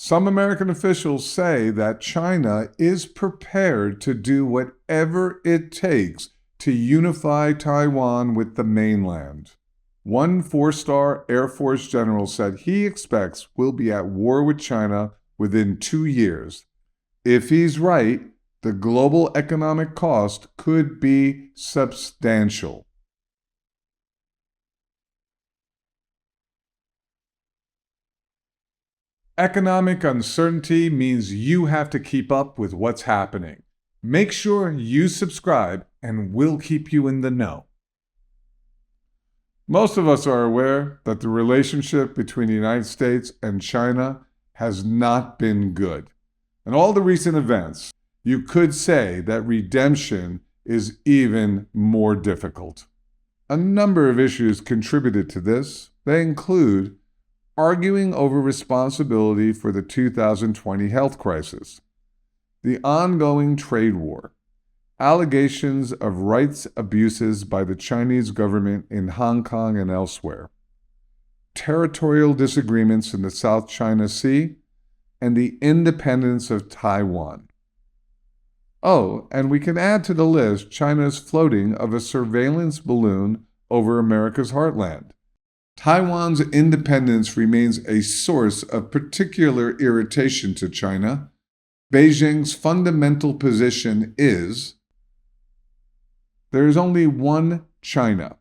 Some American officials say that China is prepared to do whatever it takes to unify Taiwan with the mainland. One four-star Air Force general said he expects we'll be at war with China within 2 years. If he's right, the global economic cost could be substantial. Economic uncertainty means you have to keep up with what's happening. Make sure you subscribe and we'll keep you in the know. Most of us are aware that the relationship between the United States and China has not been good. In all the recent events, you could say that redemption is even more difficult. A number of issues contributed to this. They include arguing over responsibility for the 2020 health crisis, the ongoing trade war, allegations of rights abuses by the Chinese government in Hong Kong and elsewhere, territorial disagreements in the South China Sea, and the independence of Taiwan. Oh, and we can add to the list China's floating of a surveillance balloon over America's heartland. Taiwan's independence remains a source of particular irritation to China. Beijing's fundamental position is there is only one China.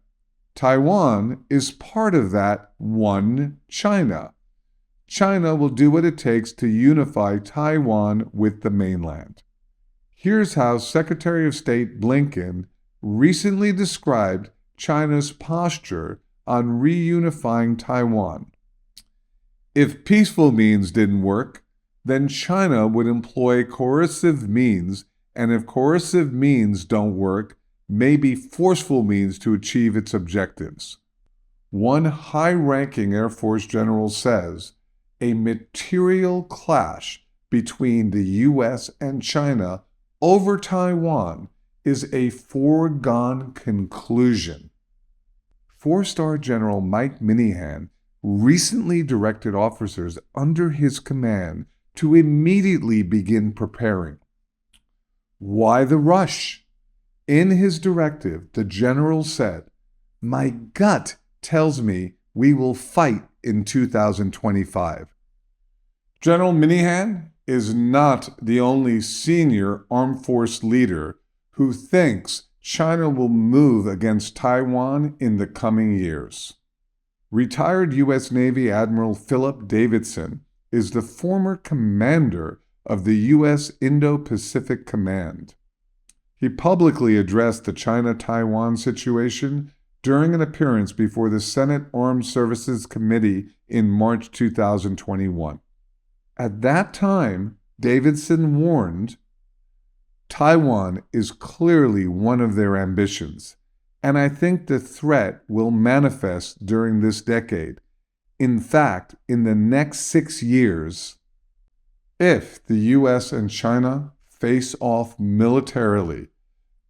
Taiwan is part of that one China. China will do what it takes to unify Taiwan with the mainland. Here's how Secretary of State Blinken recently described China's posture on reunifying Taiwan. If peaceful means didn't work, then China would employ coercive means, and if coercive means don't work, maybe forceful means to achieve its objectives. One high-ranking Air Force general says, a material clash between the U.S. and China over Taiwan is a foregone conclusion. Four-star General Mike Minihan recently directed officers under his command to immediately begin preparing. Why the rush? In his directive, the general said, "My gut tells me we will fight in 2025. General Minihan is not the only senior armed force leader who thinks China will move against Taiwan in the coming years. Retired U.S. Navy Admiral Philip Davidson is the former commander of the U.S. Indo-Pacific Command. He publicly addressed the China-Taiwan situation during an appearance before the Senate Armed Services Committee in March 2021. At that time, Davidson warned, Taiwan is clearly one of their ambitions, and I think the threat will manifest during this decade. In fact, in the next 6 years, if the U.S. and China face off militarily,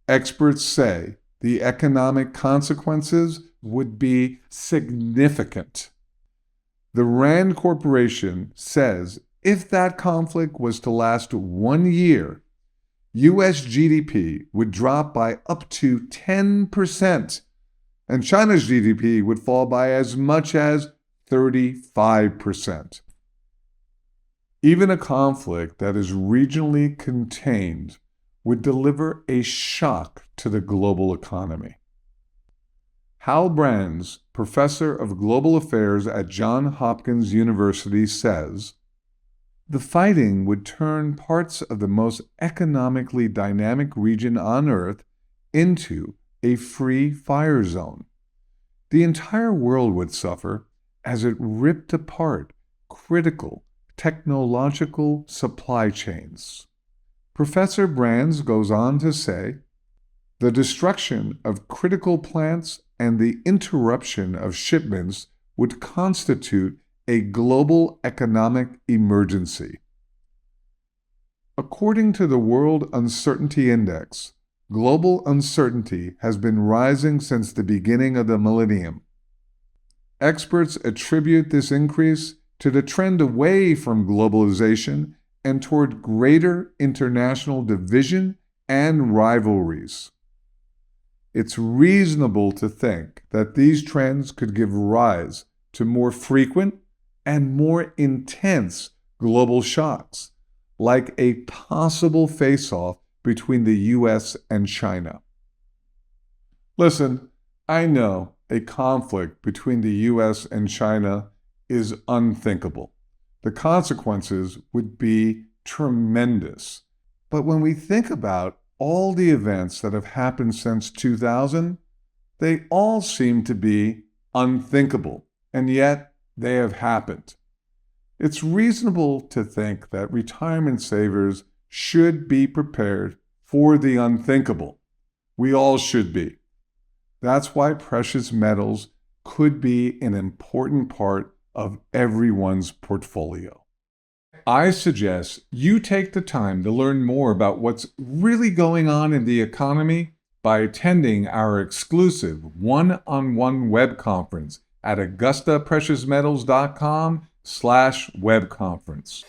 experts say the economic consequences would be significant. The Rand Corporation says if that conflict was to last 1 year, U.S. GDP would drop by up to 10%, and China's GDP would fall by as much as 35%. Even a conflict that is regionally contained would deliver a shock to the global economy. Hal Brands, professor of global affairs at Johns Hopkins University, says, the fighting would turn parts of the most economically dynamic region on Earth into a free fire zone. The entire world would suffer as it ripped apart critical technological supply chains. Professor Brands goes on to say, the destruction of critical plants and the interruption of shipments would constitute a global economic emergency. According to the World Uncertainty Index, global uncertainty has been rising since the beginning of the millennium. Experts attribute this increase to the trend away from globalization and toward greater international division and rivalries. It's reasonable to think that these trends could give rise to more frequent and more intense global shocks, like a possible face-off between the U.S. and China. Listen, I know a conflict between the U.S. and China is unthinkable. The consequences would be tremendous. But when we think about all the events that have happened since 2000, they all seem to be unthinkable, and yet they have happened. It's reasonable to think that retirement savers should be prepared for the unthinkable. We all should be. That's why precious metals could be an important part of everyone's portfolio. I suggest you take the time to learn more about what's really going on in the economy by attending our exclusive one-on-one web conference at AugustaPreciousMetals.com/webconference.